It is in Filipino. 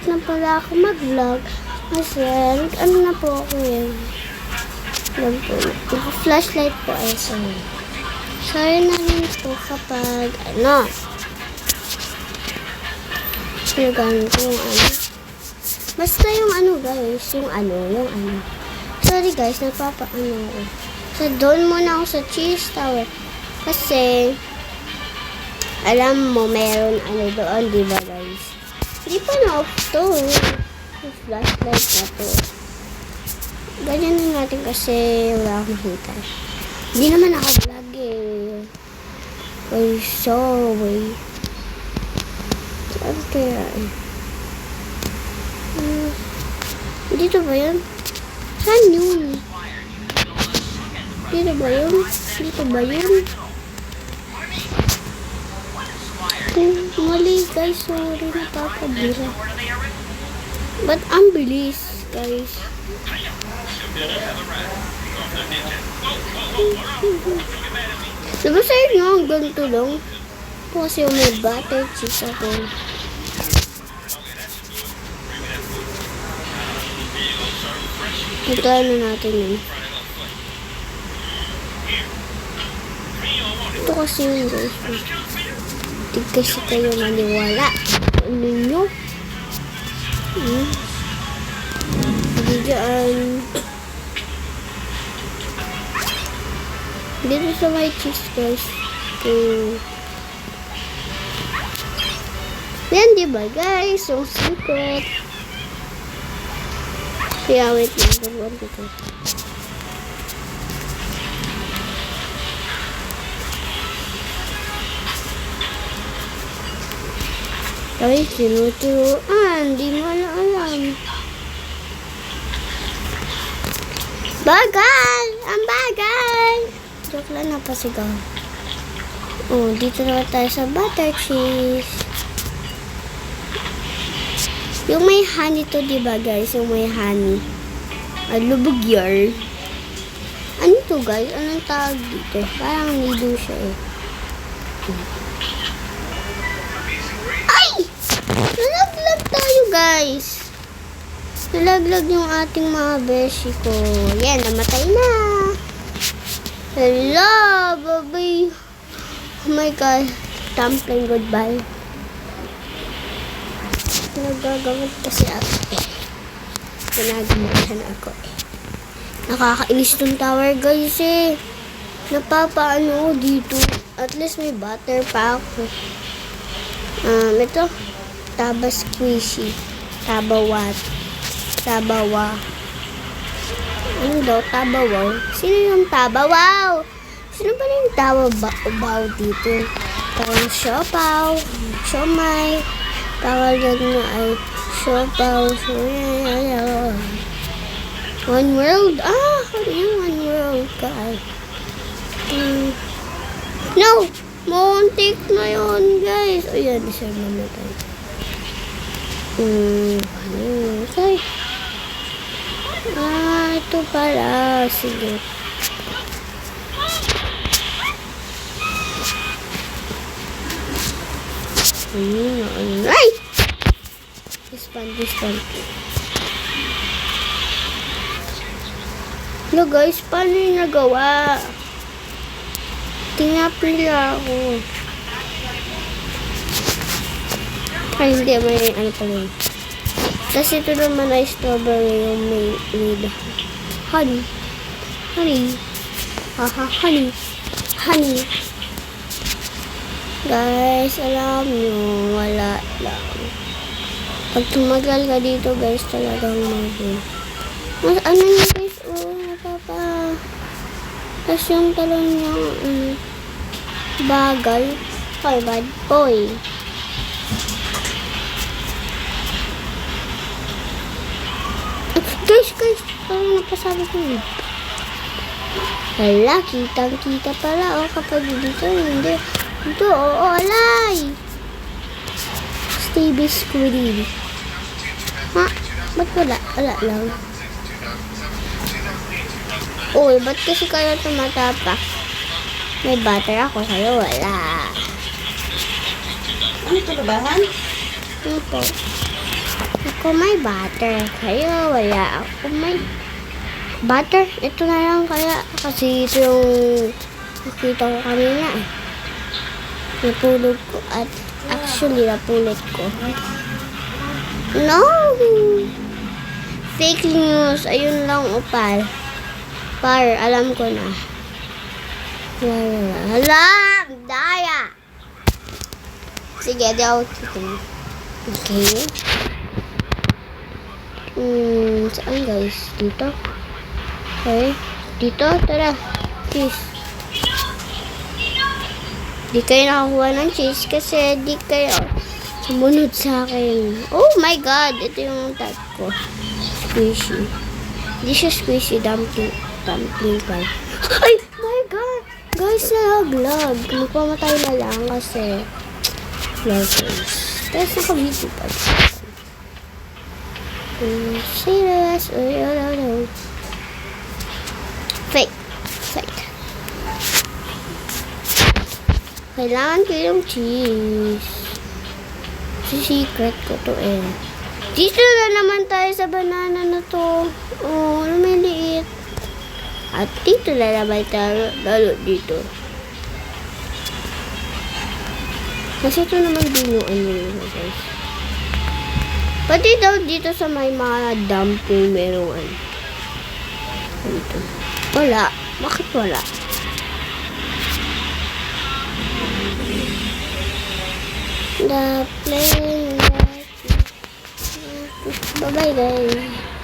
na pala ako mag-vlog. Kasi, ano na po ako yun. Alam po, naka-flashlight po ay sorry. Sorry na rin po kapag, pinagamit ko yung basta yung guys, yung Sorry guys, nagpapaano ako. So, doon muna ako sa cheese tower. Kasi, alam mo, meron doon, di ba guys? Hindi pa na-off to. Yung flashlight na to. Ganyan na natin kasi wala akong makita. Hindi naman ako vlog eh. Ay, sorry. Saan kaya eh? Dito ba yun? Saan yun? Dito ba yun? Dito ba yun? Mali guys, sorry, napapabira. Ba't ang bilis guys? Diba sa inyo ang ganito lang? Kasi yung may butter cheese ako. Ito natin yun. Ito kasi yun guys. Hindi kasi kayo maniwala. Ano nyo? Hindi dyan. Dito sa white cheese guys. Yan diba guys? Yung secret. Kaya wait lang. Dalawan dito. Ay, tinuturuan. Di mo na alam. Bagal! Ang bagal! Joke lang, napasigaw. Oh, dito na tayo sa butter cheese. Yung may honey to, diba guys? Yung may honey. Lubog yar. Ano to guys? Anong tawag dito? Parang nido siya eh. Ay! Nalaglag tayo guys. Nalaglag yung ating mga beshi ko. Yan, namatay na. Hello, baby. Oh my god. Dumpling, goodbye. Nagagamit kasi ako eh. Pinagamitan ako eh. Nakakainis tong tower guys eh. Napapaano dito. At least may butter pa ako. Ito. Taba squishy. Tabawat. Tabawa. Ano daw? Tabawaw? Sino yung tabawaw? Sino ba yung tabawaw dito? Parang siopaw. Siomay. Tawag na ay siopaw. One world. Ano yung one world guys? No! Muntik na yun guys. Ayan, isa namatay. Okay. Ito pala. Sige. Ay! Dispan. Hello guys, paano yung nagawa? Tinapila ako. Ay, hindi. May ano pa rin. Tapos ito naman ay strawberry yung may honey. Honey. Guys, alam nyo, wala lang. Pag tumagal ka dito, guys, talagang maging. Mas ano nyo, guys, tapos yung talong nyo, bagal. Ay, bad boy. Guys, parang napasabi ko yun. Hala, kitang-kita pala. Kapag dito, hindi. Ito, alay. Stevie Squiddy. Ba't wala? Wala lang. Uy, ba't kasi kayo tumatapak? May butter ako sa'yo, wala. Ano ito, labahan? Ano po? Ako may butter. Kayo, wala ako may butter. Ito na lang kaya. Kasi ito yung nakita ko kanina eh. Napulog ko at actually napulot ko. No! Fake news. Ayun lang upal. Alam ko na. Alam! Daya! Sige, di ako titignan. Okay. Saan guys? Dito? Okay. Dito? Tara. Cheese. Di kayo nakakuha ng cheese kasi di kayo sumunod sa akin. Oh my God! Ito yung type ko. Squishy. Di siya squishy. Dumpling pa. Ay! My God! Guys, nalaglag. Magpamatay na lang kasi lessons. Tapos naka-video pa. Serious. Oh. Fake. Kailangan ko yung cheese. Secret ko to eh. Dito na naman tayo sa banana na to. Oh, lumiliit. At dito na naman tayo. Lalo dito. Kasi ito naman din yung ano yun, guys. Pati daw dito sa may mga dumpling merong ano. Dito. Wala. Bakit wala? Dumpling. Bye-bye, guys.